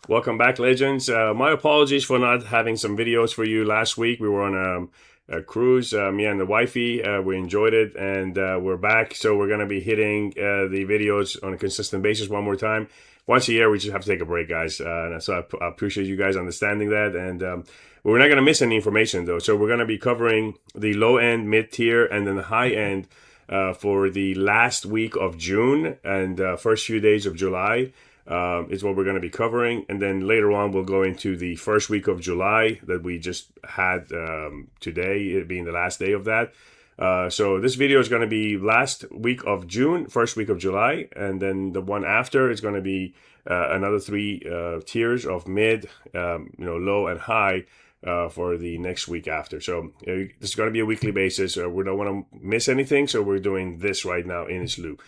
Welcome back, legends. My apologies for not having some videos for you last week. We were on a cruise, me and the wifey. We enjoyed it, and we're back. So we're going to be hitting the videos on a consistent basis one more time. Once a year, we just have to take a break, guys. So I appreciate you guys understanding that. And we're not going to miss any information, though. So we're going to be covering the low end, mid tier, and then the high end for the last week of June and first few days of July. Is what we're going to be covering, and then later on we'll go into the first week of July that we just had today, it being the last day of that. So this video is going to be last week of June, first week of July, and then the one after is going to be another three tiers of mid, low, and high for the next week after. So this is going to be a weekly basis. We don't want to miss anything, so we're doing this right now in its loop.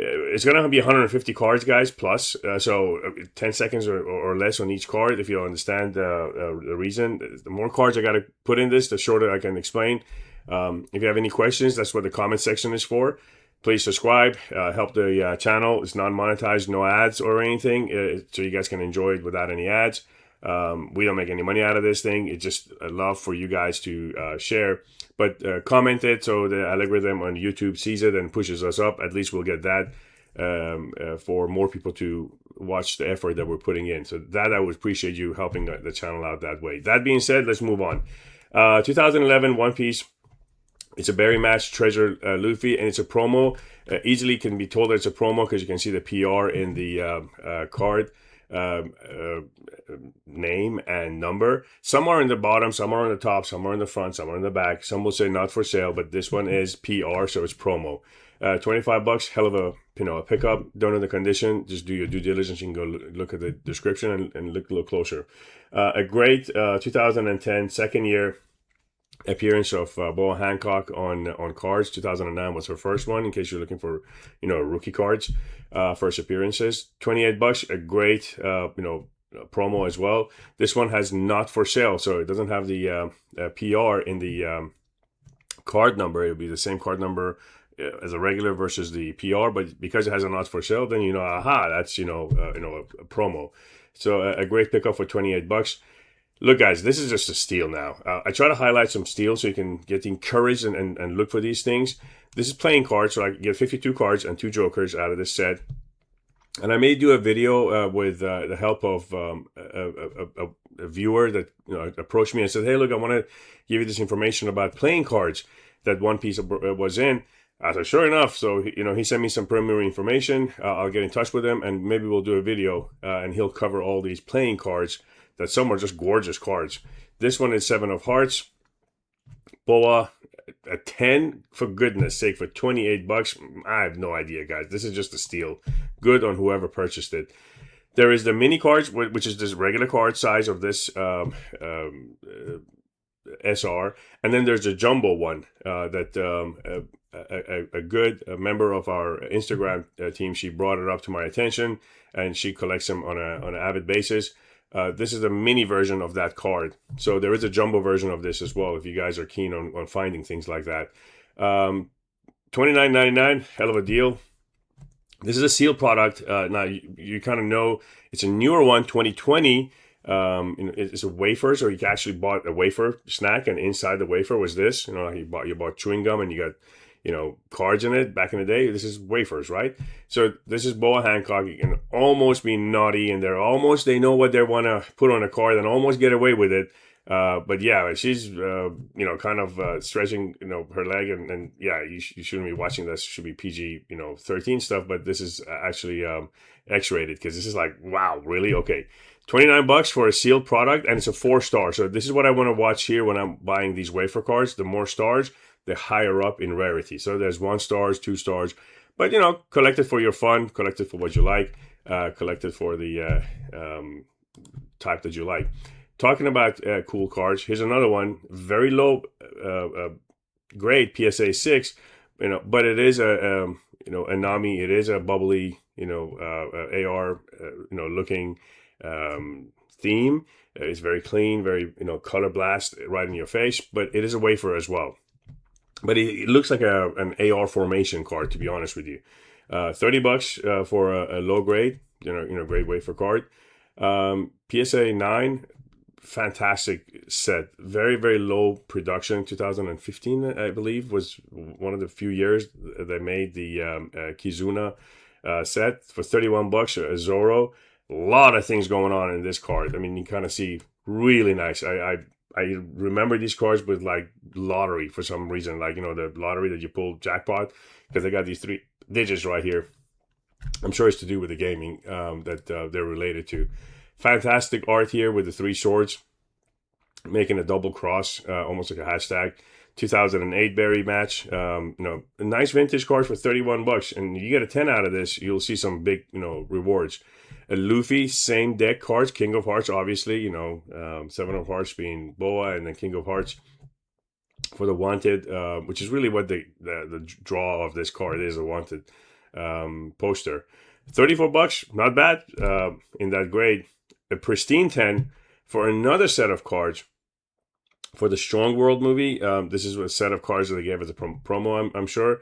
It's going to be 150 cards, guys, plus. So 10 seconds or less on each card, if you understand the reason. The more cards I got to put in this, the shorter I can explain. If you have any questions, that's what the comment section is for. Please subscribe, help the channel. It's non-monetized, no ads or anything, so you guys can enjoy it without any ads. We don't make any money out of this thing. It's just a love for you guys to share. But comment it so the algorithm on YouTube sees it and pushes us up. At least we'll get that for more people to watch the effort that we're putting in. So that I would appreciate you helping the channel out that way. That being said, let's move on. 2011 One Piece. It's a Berry Match Treasure Luffy, and it's a promo. Easily can be told that it's a promo because you can see the PR in the card. Name and number. Some are in the bottom, some are on the top, some are in the front, some are in the back. Some will say not for sale, but this one is PR, so it's promo. $25, hell of a pickup. Don't know the condition. Just do your due diligence. You can go look at the description and look a little closer. A great 2010 second year appearance of Boa Hancock on cards. 2009 was her first one, in case you're looking for rookie cards, first appearances. $28, a great promo as well. This one has not for sale, so it doesn't have the PR in the card number. It'll be the same card number as a regular versus the PR, but because it has a not for sale, then aha, that's a promo. So a great pickup for $28. Look, guys, this is just a steal now. I try to highlight some steals so you can get encouraged and look for these things. This is playing cards, so I get 52 cards and 2 jokers out of this set. And I may do a video with the help of a viewer that approached me and said, hey, look, I want to give you this information about playing cards that One Piece was in. I said, sure enough. So, he sent me some preliminary information. I'll get in touch with him, and maybe we'll do a video, and he'll cover all these playing cards that some are just gorgeous cards. This one is 7 of Hearts. Boa, a 10, for goodness sake, for $28. I have no idea, guys. This is just a steal. Good on whoever purchased it. There is the mini cards, which is this regular card size of this SR. And then there's a jumbo one that a good member of our Instagram team, she brought it up to my attention, and she collects them on an avid basis. This is a mini version of that card. So there is a jumbo version of this as well, if you guys are keen on finding things like that. $29.99, hell of a deal. This is a sealed product. Now, you kind of know it's a newer one, 2020. It's a wafer, so you actually bought a wafer snack, and inside the wafer was this. You bought chewing gum, and you got cards in it. Back in the day, this is wafers, right? So this is Boa Hancock. You can almost be naughty, and they know what they want to put on a card and almost get away with it. But yeah, she's kind of stretching her leg, and yeah, you shouldn't be watching this. It should be PG 13 stuff, but this is actually X-rated, because this is like, wow, really? Okay, $29 for a sealed product, and it's a 4-star. So this is what I want to watch here when I'm buying these wafer cards. The more stars, the higher up in rarity. So there's 1 stars, 2 stars, but collect it for your fun, collect it for what you like, collect it for the type that you like. Talking about cool cards, here's another one, very low grade PSA 6, but it is a Nami, it is a bubbly, AR, looking theme. It's very clean, very, color blast right in your face, but it is a wafer as well. But it looks like an AR formation card, to be honest with you. $30 for a low grade, grade wafer card. PSA 9, fantastic set. Very, very low production. 2015, I believe, was one of the few years they made the Kizuna set for $31. A Zoro. A lot of things going on in this card. I mean, you kind of see really nice. I remember these cards with like lottery for some reason, like, the lottery that you pull jackpot, because they got these 3 digits right here. I'm sure it's to do with the gaming that they're related to. Fantastic art here with the 3 swords, making a double cross, almost like a hashtag. 2008 berry match. A nice vintage card for $31, and you get a 10 out of this, you'll see some big, rewards. A Luffy, same deck cards, King of Hearts, obviously, 7 of Hearts being Boa, and then King of Hearts for the Wanted, which is really what the draw of this card is, a Wanted poster. $34, not bad in that grade. A pristine 10 for another set of cards for the Strong World movie. This is a set of cards that they gave as a promo, I'm sure.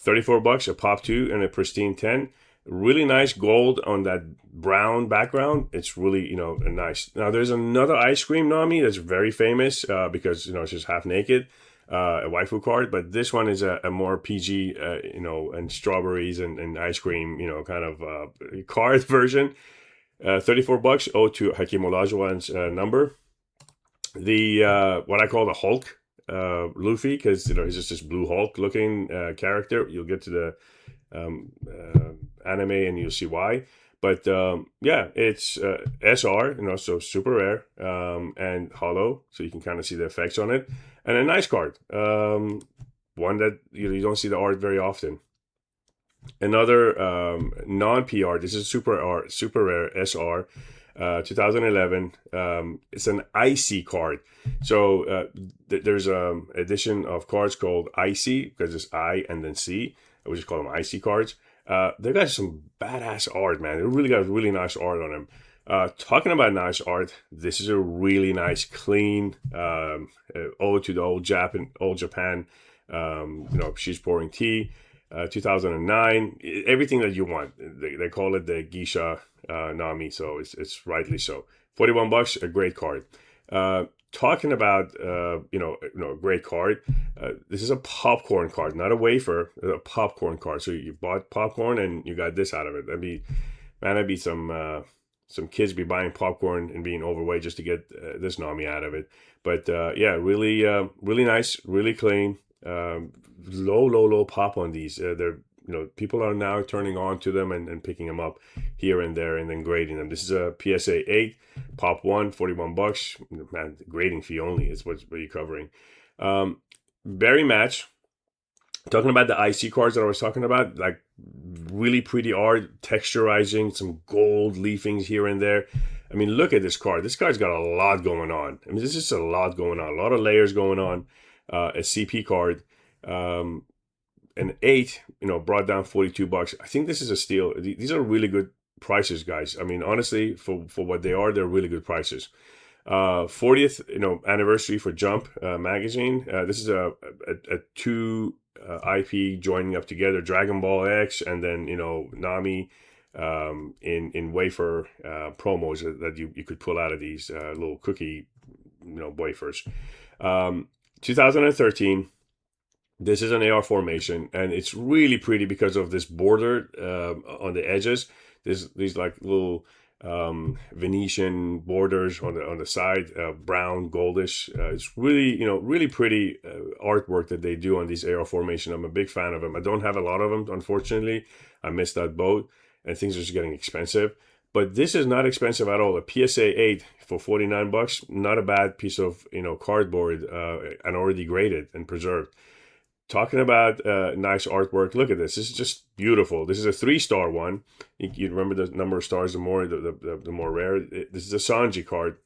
$34, a pop 2 and a pristine 10. Really nice gold on that brown background. It's really, nice. Now, there's another ice cream Nami that's very famous because, it's just half naked, a waifu card. But this one is a more PG, and strawberries and ice cream, kind of card version. $34, owed to Hakeem Olajuwon's number. The what I call the Hulk Luffy, because he's just this blue Hulk looking character. You'll get to the anime and you'll see why. But it's SR, so super rare and hollow, so you can kind of see the effects on it. And a nice card, one that you don't see the art very often. Another non-PR. This is super rare SR. 2011. It's an Icy card. So there's an edition of cards called Icy, because it's I and then C. We just call them Icy cards. They got some badass art, man. They really got really nice art on them. Talking about nice art, this is a really nice, clean ode to the old Japan. She's pouring tea. 2009, everything that you want. They call it the Geisha Nami, so it's rightly so. $41, a great card. Talking about a great card. This is a popcorn card, not a wafer, a popcorn card. So you bought popcorn and you got this out of it. That'd be some kids be buying popcorn and being overweight just to get this Nami out of it. But really nice, really clean. Low pop on these. They're people are now turning on to them and picking them up here and there and then grading them. This is a PSA 8 pop 1, $41. Man, grading fee only is what you're covering. Berry match. Talking about the IC cards that I was talking about, like really pretty art, texturizing, some gold leafings here and there. I mean, look at this card. This card's got a lot going on. I mean, this is a lot going on. A lot of layers going on. A CP card. An 8, brought down $42. I think this is a steal. These are really good prices, guys. I mean, honestly, for what they are, they're really good prices. 40th, anniversary for Jump magazine. This is a 2 IP joining up together, Dragon Ball X, and then Nami in wafer promos that you could pull out of these little cookie wafers. 2013. This is an AR formation, and it's really pretty because of this border on the edges. There's these like little Venetian borders on the side, brown, goldish. It's really really pretty artwork that they do on these AR formation. I'm a big fan of them. I don't have a lot of them, unfortunately. I missed that boat, and things are just getting expensive. But this is not expensive at all. A PSA 8 for $49, not a bad piece of cardboard, and already graded and preserved. Talking about nice artwork, look at this. This is just beautiful. This is a 3-star one. You remember the number of stars, the more rare. This is a Sanji card.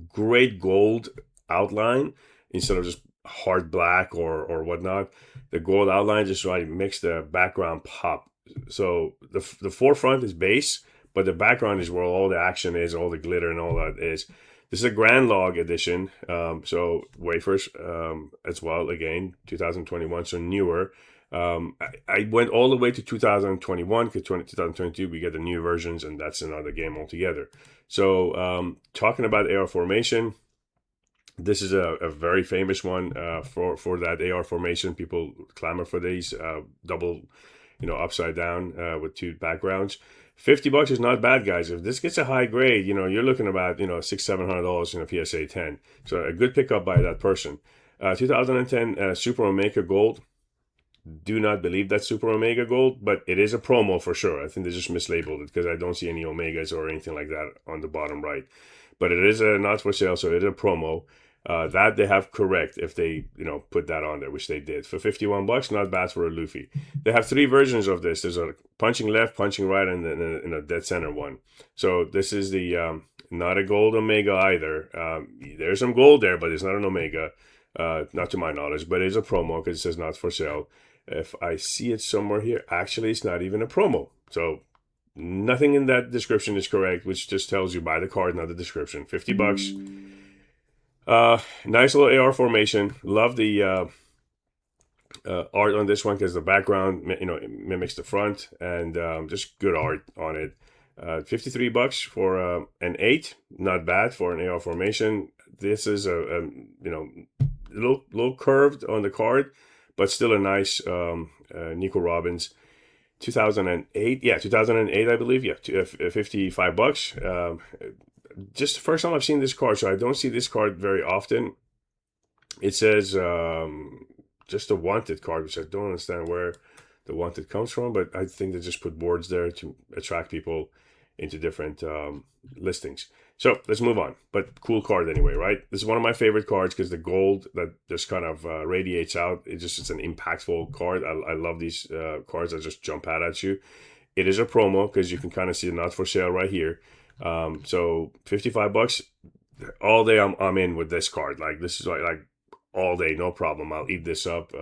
Great gold outline instead of just hard black or whatnot. The gold outline just really makes the background pop. So the forefront is base, but the background is where all the action is, all the glitter and all that is. This is a Grand Log edition, so wafers as well, again, 2021, so newer. I went all the way to 2021, because 2022 we get the new versions, and that's another game altogether. So talking about AR formation, this is a very famous one for that AR formation. People clamor for these double, upside down with two backgrounds. $50 is not bad, guys. If this gets a high grade, you're looking about $600-700 in a PSA 10. So a good pickup by that person. 2010 Super Omega Gold. Do not believe that's Super Omega Gold, but it is a promo for sure. I think they just mislabeled it because I don't see any Omegas or anything like that on the bottom right. But it is not for sale, so it is a promo. That they have correct if they put that on there, which they did. For $51, not bad for a Luffy. They have three versions of this. There's a punching left, punching right, and then a dead center one. So this is the not a gold Omega either. There's some gold there, but it's not an Omega, not to my knowledge. But it is a promo because it says not for sale. If I see it somewhere here, actually it's not even a promo. So nothing in that description is correct, which just tells you buy the card, not the description. $50. Nice little AR formation. Love the art on this one because the background, mimics the front, and just good art on it. $53 for an 8, not bad for an AR formation. This is a little curved on the card, but still a nice Nico Robbins. 2008, 2008, I believe. $55. Just the first time I've seen this card, so I don't see this card very often. It says just a wanted card, which I don't understand where the wanted comes from, but I think they just put boards there to attract people into different listings. So let's move on. But cool card anyway, right? This is one of my favorite cards because the gold that just kind of radiates out. It's an impactful card. I love these cards that just jump out at you. It is a promo because you can kind of see the not for sale right here. So $55 all day. I'm in with this card. Like this is like all day, no problem. I'll eat this up.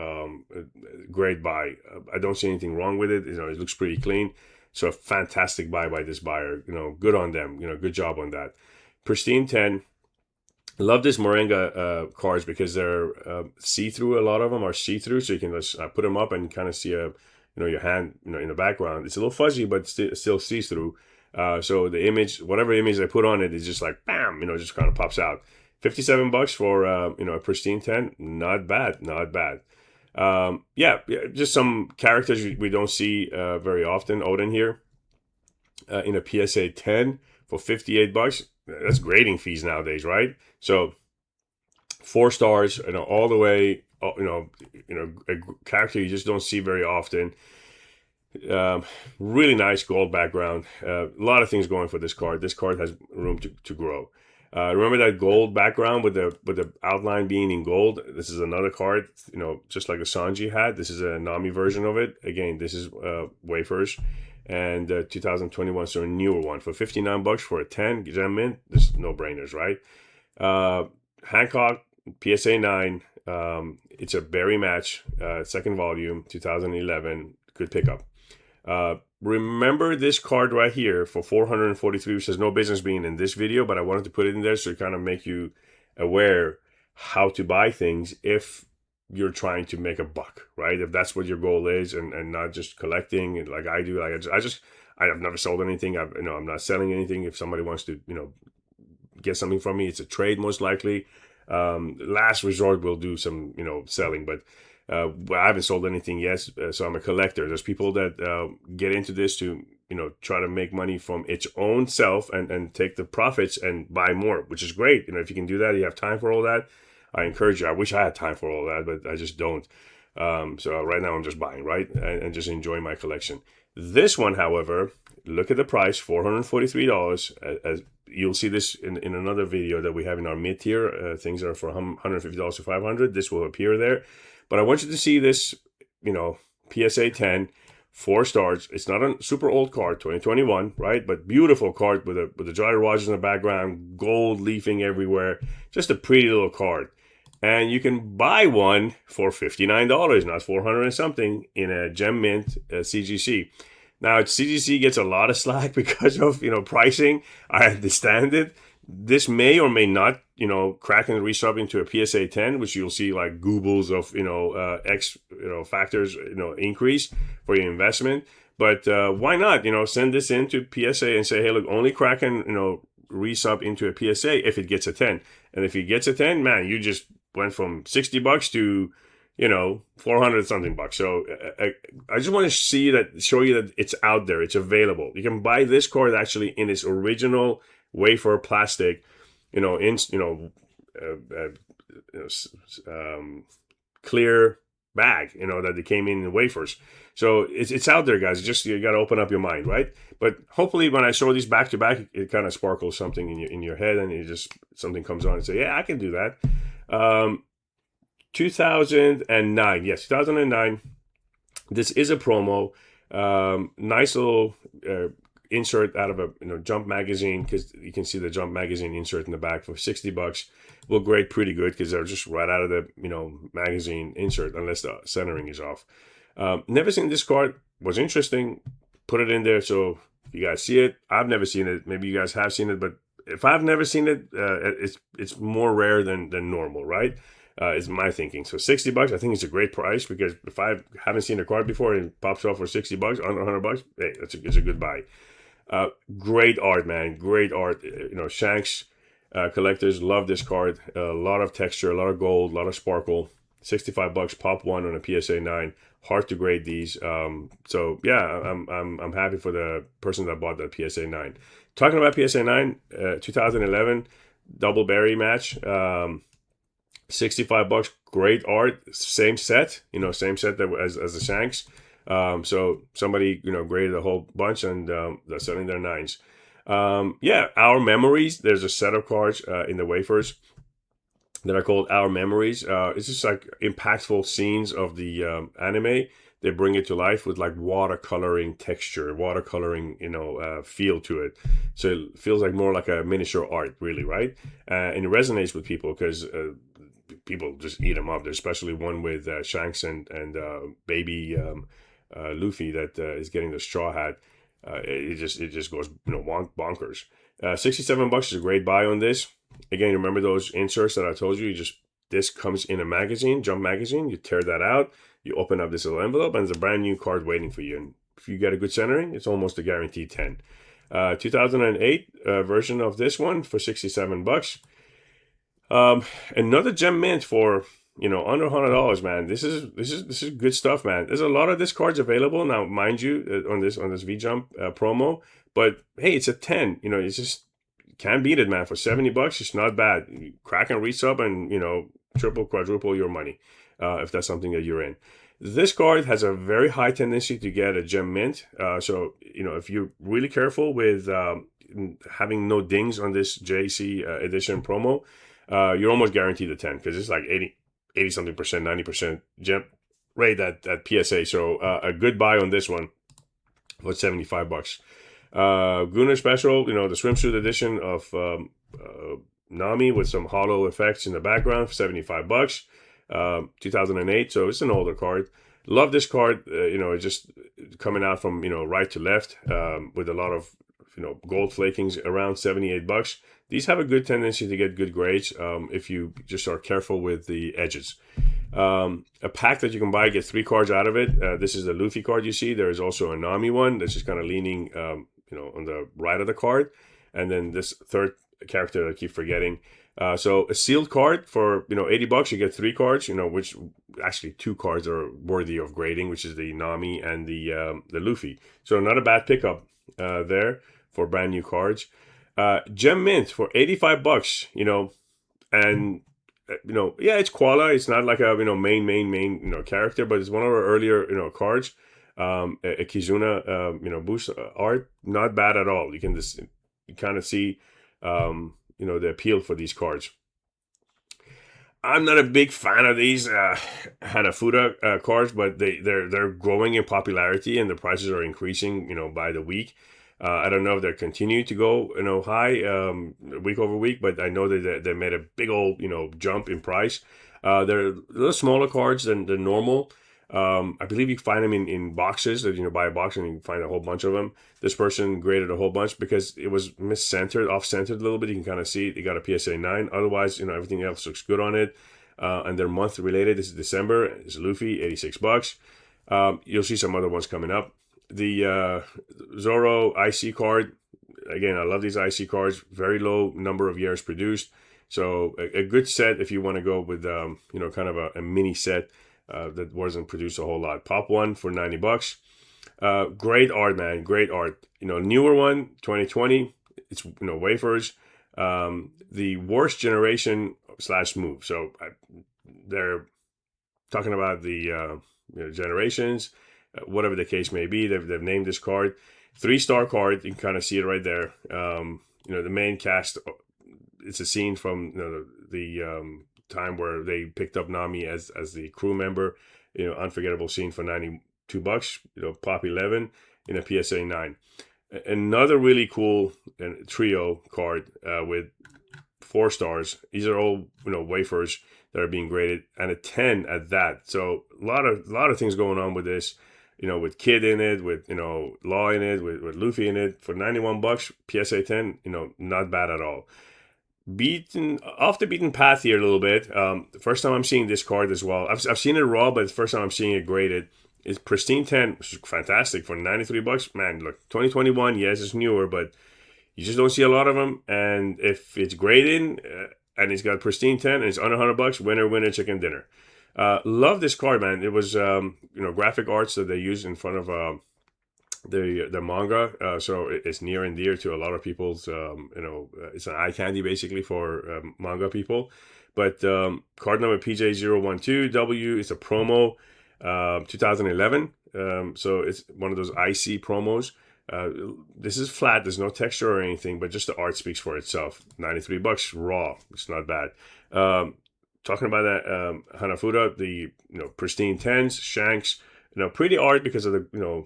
Great buy. I don't see anything wrong with it. It looks pretty clean. So a fantastic buy by this buyer. Good on them. Good job on that. Pristine 10. Love this Moringa cards because they're see-through. A lot of them are see-through, so you can just put them up and kind of see your hand in the background. It's a little fuzzy, but still see-through. So the image, whatever image I put on it, is just like bam, just kind of pops out. $57 for a pristine 10. Not bad. Just some characters we don't see very often. Odin here in a PSA 10 for $58. That's grading fees nowadays, right? So 4 stars, all the way. A character you just don't see very often. Really nice gold background. A lot of things going for this card. This card has room to grow. Remember that gold background with the outline being in gold? This is another card, just like the Sanji had. This is a Nami version of it. Again, this is wafers, and 2021, so a newer one for $59 for a 10 gem mint. This is no brainers, right? Hancock PSA 9. It's a berry match, second volume, 2011. Good pickup. Remember this card right here for $443, which has no business being in this video, but I wanted to put it in there so to kind of make you aware how to buy things if you're trying to make a buck, right? If that's what your goal is, and not just collecting like I do. Like I've never sold anything. I'm not selling anything. If somebody wants to, get something from me, it's a trade most likely. Last resort, we'll do some, selling, but I haven't sold anything yet, so I'm a collector. There's people that get into this to, try to make money from its own self and take the profits and buy more, which is great. If you can do that, you have time for all that, I encourage you. I wish I had time for all that, but I just don't. So right now I'm just buying, right? And just enjoying my collection. This one, however, look at the price, $443. As you'll see this in another video that we have in our mid-tier. Things are for $150 to $500. This will appear there. But I want you to see this, PSA 10, 4 stars. It's not a super old card, 2021, right? But beautiful card with the Jolly Rogers in the background, gold leafing everywhere. Just a pretty little card. And you can buy one for $59, not $400 and something, in a gem mint CGC. Now, CGC gets a lot of slack because of, pricing. I understand it. This may or may not, crack and resub into a PSA 10, which you'll see like goobles of, X, factors, increase for your investment. But why not, send this into PSA and say, hey, look, only crack and, resub into a PSA if it gets a 10. And if it gets a 10, man, you just went from $60 to 400 something bucks. So I just want to show you that it's out there, it's available. You can buy this card actually in its original wafer plastic, clear bag, that they came in wafers. So it's out there, guys. Just you got to open up your mind, right? But hopefully, when I show these back to back, it kind of sparkles something in your head, and something comes on and say, yeah, I can do that. 2009, yes, 2009. This is a promo. Nice little insert out of a Jump magazine, because you can see the Jump magazine insert in the back for $60. Will grade pretty good because they're just right out of the magazine insert, unless the centering is off. Never seen this card. Was interesting. Put it in there so you guys see it. I've never seen it. Maybe you guys have seen it, but if I've never seen it, it's more rare than normal, right? Is my thinking. So $60, I think it's a great price, because if I haven't seen a card before and it pops off for $60, under $100, hey, it's a good buy. Great art, man. Great art. Shanks collectors love this card. A lot of texture, a lot of gold, a lot of sparkle. $65, pop one on a PSA 9. Hard to grade these. So yeah, I'm happy for the person that bought that PSA 9. Talking about PSA 9, 2011 double berry match. $65, great art, same set, same set as the Shanks. So somebody, graded a whole bunch, and they're selling their 9s. Our Memories. There's a set of cards in the wafers that are called Our Memories. It's just like impactful scenes of the anime. They bring it to life with like watercoloring texture, watercoloring, feel to it. So it feels like more like a miniature art, really, right? And it resonates with people because people just eat them up. There's especially one with Shanks and baby Luffy that is getting the straw hat. It just goes bonkers. $67 is a great buy on this. Again, remember those inserts that I told you? This comes in a magazine, Jump magazine. You tear that out, you open up this little envelope, and there's a brand new card waiting for you. And if you get a good centering, it's almost a guaranteed 10. 2008 version of this one for $67. Another gem mint for under $100, man. This is good stuff, man. There's a lot of this cards available now, mind you, on this V-Jump promo. But hey, it's a 10. It's just can't beat it, man. For $70, it's not bad. You crack and resub, and triple, quadruple your money if that's something that you're in. This card has a very high tendency to get a gem mint. So if you're really careful with having no dings on this JC edition promo, you're almost guaranteed a 10, because it's like 80 something percent, 90% gem rate at PSA. So a good buy on this one for $75. Gunnar Special, the swimsuit edition of Nami with some hollow effects in the background for $75. 2008, so it's an older card. Love this card. It's just coming out from right to left with a lot of gold flakings, around $78. These have a good tendency to get good grades if you just are careful with the edges. A pack that you can buy, get 3 cards out of it. This is the Luffy card you see. There is also a Nami one that's just kind of leaning on the right of the card, and then this third character that I keep forgetting. So a sealed card for $80, you get 3 cards, which actually 2 cards are worthy of grading, which is the Nami and the Luffy. So not a bad pickup there for brand new cards. Gem mint for $85, and it's Koala. It's not like a main character, but it's one of our earlier cards. A Kizuna boost art, not bad at all. You can just kind of see the appeal for these cards. I'm not a big fan of these Hanafuda cards, but they're growing in popularity, and the prices are increasing by the week. I don't know if they're continuing to go high week over week, but I know that they made a big old jump in price. They're a little smaller cards than normal. I believe you can find them in boxes that, buy a box and you can find a whole bunch of them. This person graded a whole bunch because it was miscentered, off-centered a little bit. You can kind of see it. They got a PSA 9. Otherwise, everything else looks good on it. And they're month related. This is December. It's Luffy, $86. You'll see some other ones coming up. The Zoro IC card. Again, I love these IC cards. Very low number of years produced. So a good set if you want to go with, kind of a mini set that wasn't produced a whole lot. Pop one for $90. Great art, man. Great art. Newer one, 2020. It's, wafers. The worst generation / move. So they're talking about the generations, whatever the case may be. They've named this card 3-star card. You can kind of see it right there. The main cast. It's a scene from the time where they picked up Nami as the crew member. Unforgettable scene for $92. Pop 11 in a PSA 9. Another really cool trio card with 4 stars. These are all wafers that are being graded, and a 10 at that. So a lot of things going on with this. With Kid in it, with Law in it, with Luffy in it for $91. PSA 10. Not bad at all. Beaten off the beaten path here a little bit. The first time I'm seeing this card as well. I've seen it raw, but the first time I'm seeing it graded. It's Pristine 10, which is fantastic for $93. Man, look, 2021, yes, it's newer, but you just don't see a lot of them. And if it's graded and it's got Pristine 10 and it's under $100, winner, chicken dinner. Love this card, man. It was graphic arts that they used in front of the manga, so it's near and dear to a lot of people's. It's an eye candy basically for manga people. But card number PJ012W. It's a promo, 2011. So it's one of those IC promos. This is flat. There's no texture or anything, but just the art speaks for itself. $93 raw. It's not bad. Talking about that Hanafuda, the pristine 10s, Shanks. Pretty art because of the,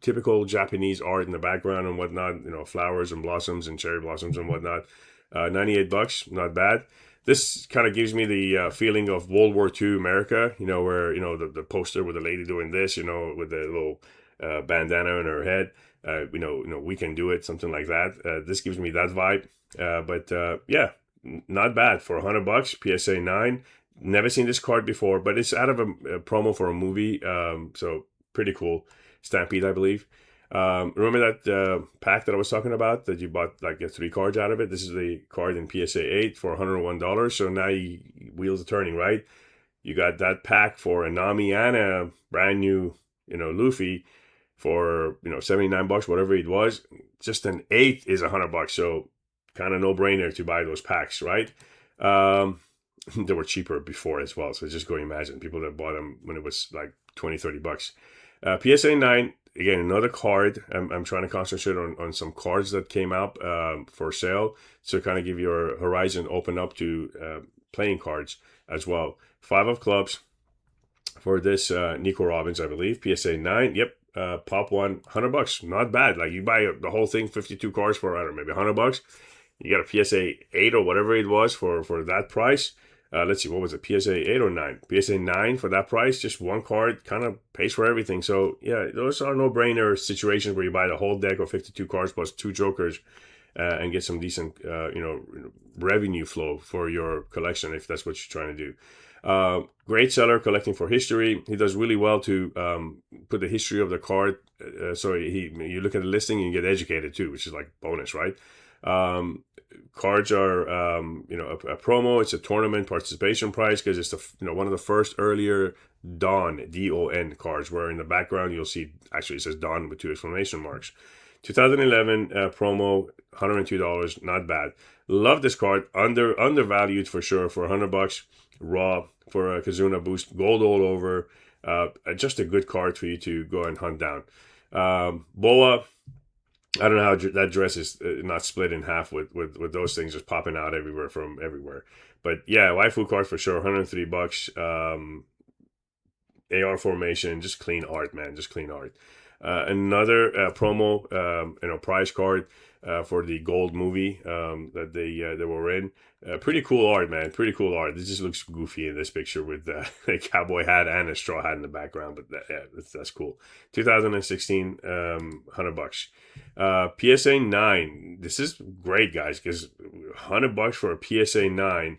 typical Japanese art in the background and whatnot, flowers and blossoms and cherry blossoms and whatnot. $98, not bad. This kind of gives me the feeling of World War II America, where, the poster with the lady doing this, with the little bandana in her head, we can do it, something like that. This gives me that vibe. But yeah, not bad for $100, PSA 9. Never seen this card before, but it's out of a promo for a movie, so pretty cool. Stampede, I believe. Remember that pack that I was talking about that you bought like 3 cards out of it? This is the card in PSA 8 for $101. So now wheels are turning, right? You got that pack for a Nami and a brand new, Luffy for $79, whatever it was. Just an 8 is $100, so kind of no brainer to buy those packs, right? They were cheaper before as well, so just go imagine people that bought them when it was like $20-$30. PSA 9, again, another card. I'm trying to concentrate on some cards that came out for sale, so kind of give your horizon open up to playing cards as well. 5 of clubs for this Nico Robbins, I believe. PSA 9, yep. Pop one, $100. Not bad. Like you buy the whole thing, 52 cards for, I don't know, maybe $100. You got a PSA 8 or whatever it was for that price. Let's see, what was it? PSA 8 or 9? PSA 9 for that price, just one card, kind of pays for everything. So, yeah, those are no-brainer situations where you buy the whole deck of 52 cards plus 2 jokers and get some decent, revenue flow for your collection if that's what you're trying to do. Great seller, collecting for history. He does really well to put the history of the card. So you look at the listing and you get educated too, which is like bonus, right? Cards are, a promo. It's a tournament participation price because it's one of the first earlier Dawn, D-O-N cards, where in the background you'll see, actually it says Dawn with 2 exclamation marks. 2011 promo, $102, not bad. Love this card, undervalued for sure, for $100 raw for a Kazuna boost, gold all over. Just a good card for you to go and hunt down. Boa. I don't know how that dress is not split in half with those things just popping out everywhere from everywhere. But yeah, waifu card for sure, $103. AR formation, just clean art, man, just clean art. Another promo, prize card for the Gold movie that they were in. Pretty cool art, man. Pretty cool art. This just looks goofy in this picture with a cowboy hat and a straw hat in the background, but that's cool. 2016, $100. PSA 9. This is great, guys, because $100 for a PSA 9,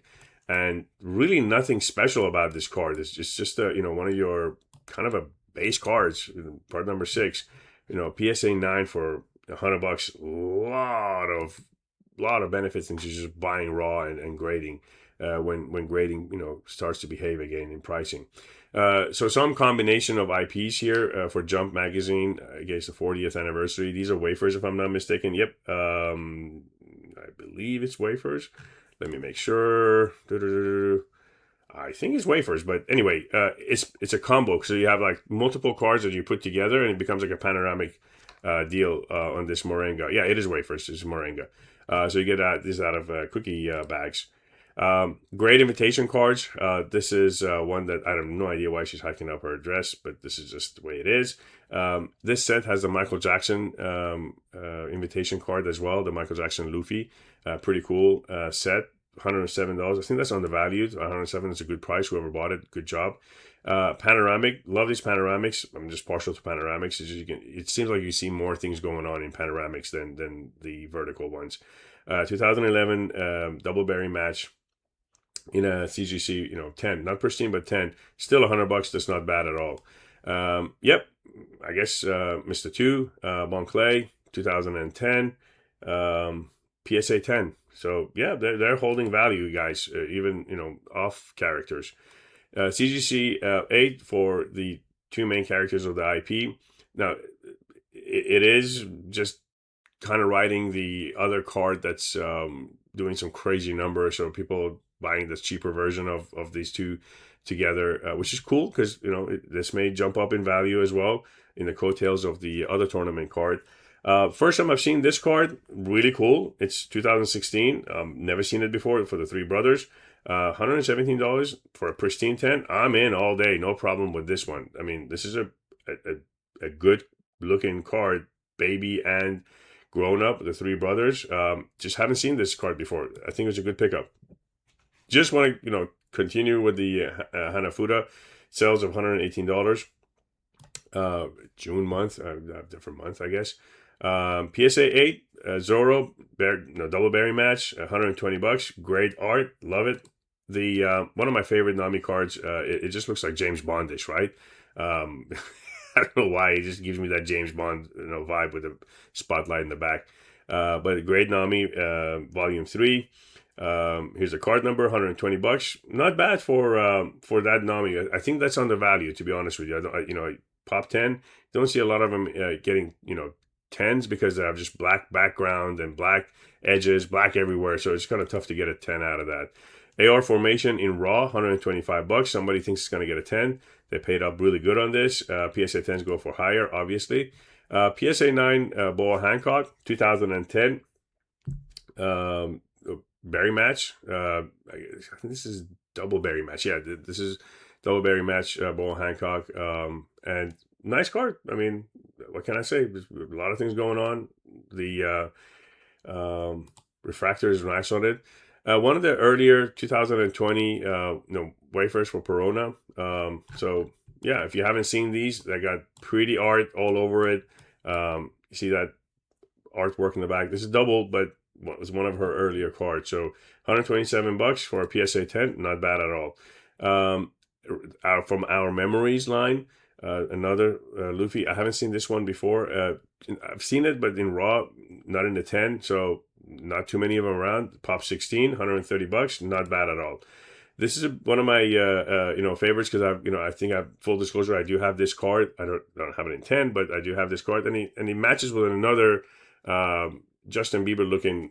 and really nothing special about this card. It's just a, one of your kind of a base cards, part number 6. PSA 9 for $100. Lot of benefits into just buying raw and grading when grading starts to behave again in pricing. So some combination of IPs here for Jump Magazine, I guess the 40th anniversary. These are wafers, if I'm not mistaken. Yep, I believe it's wafers. Let me make sure. I think it's wafers, but anyway, it's a combo. So you have like multiple cards that you put together, and it becomes like a panoramic deal on this Moringa. Yeah, it is wafers. It's Moringa. So you get this out of cookie bags. Great invitation cards. This is one that I have no idea why she's hiking up her dress, but this is just the way it is. This set has the Michael Jackson invitation card as well, the Michael Jackson Luffy. Pretty cool set. $107. I think that's undervalued. $107 is a good price. Whoever bought it, good job. Panoramic, love these panoramics. I'm just partial to panoramics. It seems like you see more things going on in panoramics than the vertical ones. 2011 double bearing match in a CGC, 10, not pristine, but 10. Still $100. That's not bad at all. Yep, I guess Mr. 2, Bon Clay, 2010, PSA 10. So yeah, they're holding value, guys. Even off characters. CGC 8 for the 2 main characters of the IP. Now, it is just kind of riding the other card that's doing some crazy numbers. So people buying this cheaper version of these 2 together, which is cool because this may jump up in value as well in the coattails of the other tournament card. First time I've seen this card, really cool. It's 2016. Never seen it before for the 3 brothers. $117 for a pristine 10. I'm in all day, no problem with this one. I mean, this is a good looking card, baby and grown up, the 3 brothers. Just haven't seen this card before. I think it's a good pickup. Just want to continue with the Hanafuda sales of $118. June month, different month, I guess. PSA 8 Zoro double bearing match, $120. Great art, love it. The one of my favorite Nami cards. It just looks like James Bondish, right? I don't know why, it just gives me that James Bond vibe with a spotlight in the back. But great Nami, volume 3. Here's a card number, $120. Not bad for that Nami. I think that's undervalued, to be honest with you. Pop 10. Don't see a lot of them getting 10s because they have just black background and black edges, black everywhere. So it's kind of tough to get a 10 out of that. AR formation in raw, $125. Somebody thinks it's going to get a 10. They paid up really good on this. PSA 10s go for higher, obviously. PSA 9 Boa Hancock, 2010. Berry match. I think this is double berry match. Yeah, this is double berry match, Boa Hancock. And nice card. I mean, what can I say? There's a lot of things going on. The refractor is nice on it. One of the earlier 2020 wafers for Perona. So yeah, if you haven't seen these, they got pretty art all over it. You see that artwork in the back. This is double, but it was one of her earlier cards. So $127 for a PSA 10, not bad at all. From our memories line, another Luffy. I haven't seen this one before. I've seen it, but in raw, not in the 10. So not too many of them around. Pop 16, $130, not bad at all. This is one of my favorites because I think full disclosure, I do have this card. I don't have it in 10, but I do have this card, and he matches with another Justin Bieber looking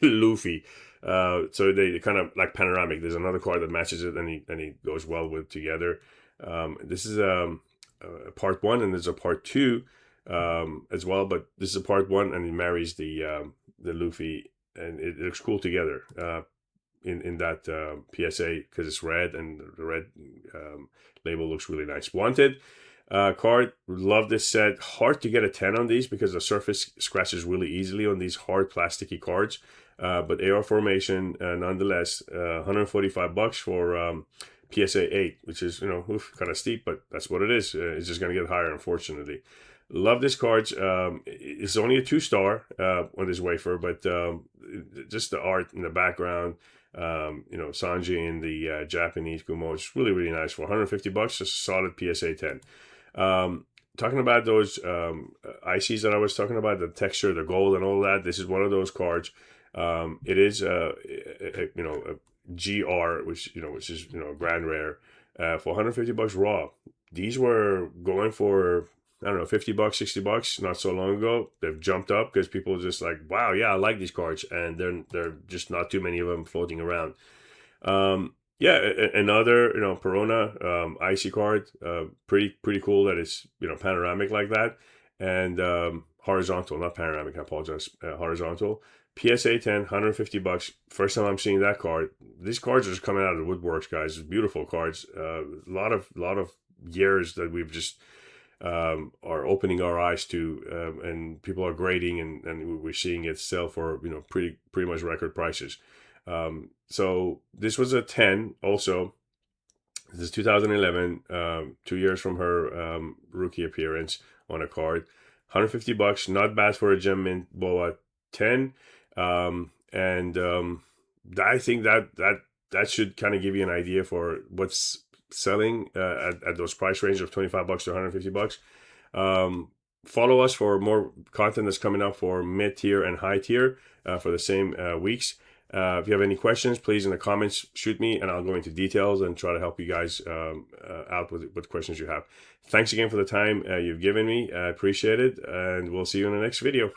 Luffy. So they kind of like panoramic. There's another card that matches it, and he goes well with together. This is part 1, and there's a part 2 as well. But this is a part 1, and it marries the Luffy, and it looks cool together in that PSA because it's red, and the red label looks really nice. Wanted. card. Love this set. Hard to get a 10 on these because the surface scratches really easily on these hard plasticky cards. But AR formation, nonetheless, $145 for PSA 8, which is, kind of steep, but that's what it is. It's just going to get higher, unfortunately. Love this cards. It's only a 2-star on this wafer, but just the art in the background, Sanji in the Japanese Kumo, it's really, really nice. For $150, just a solid PSA 10. Talking about those ICs that I was talking about, the texture, the gold, and all that. This is one of those cards. It is a GR, which is grand rare, for $150 raw. These were going for, I don't know, $50, $60 not so long ago. They've jumped up because people are just like, wow, yeah, I like these cards, and they're just not too many of them floating around. Another Perona IC card, pretty cool that it's panoramic like that, and horizontal, not panoramic. I apologize, horizontal. PSA 10, $150. First time I'm seeing that card. These cards are just coming out of the woodworks, guys. Beautiful cards. A lot of years that we've just are opening our eyes to, and people are grading, and we're seeing it sell for pretty much record prices. So this was a 10 also. This is 2011, 2 years from her rookie appearance on a card. $150, not bad for a Gem Mint Boa 10. I think that should kind of give you an idea for what's selling at those price range of $25 to $150. Follow us for more content that's coming up for mid-tier and high-tier for the same weeks. If you have any questions, please in the comments shoot me, and I'll go into details and try to help you guys out with questions you have. Thanks again for the time you've given me. I appreciate it, and we'll see you in the next video.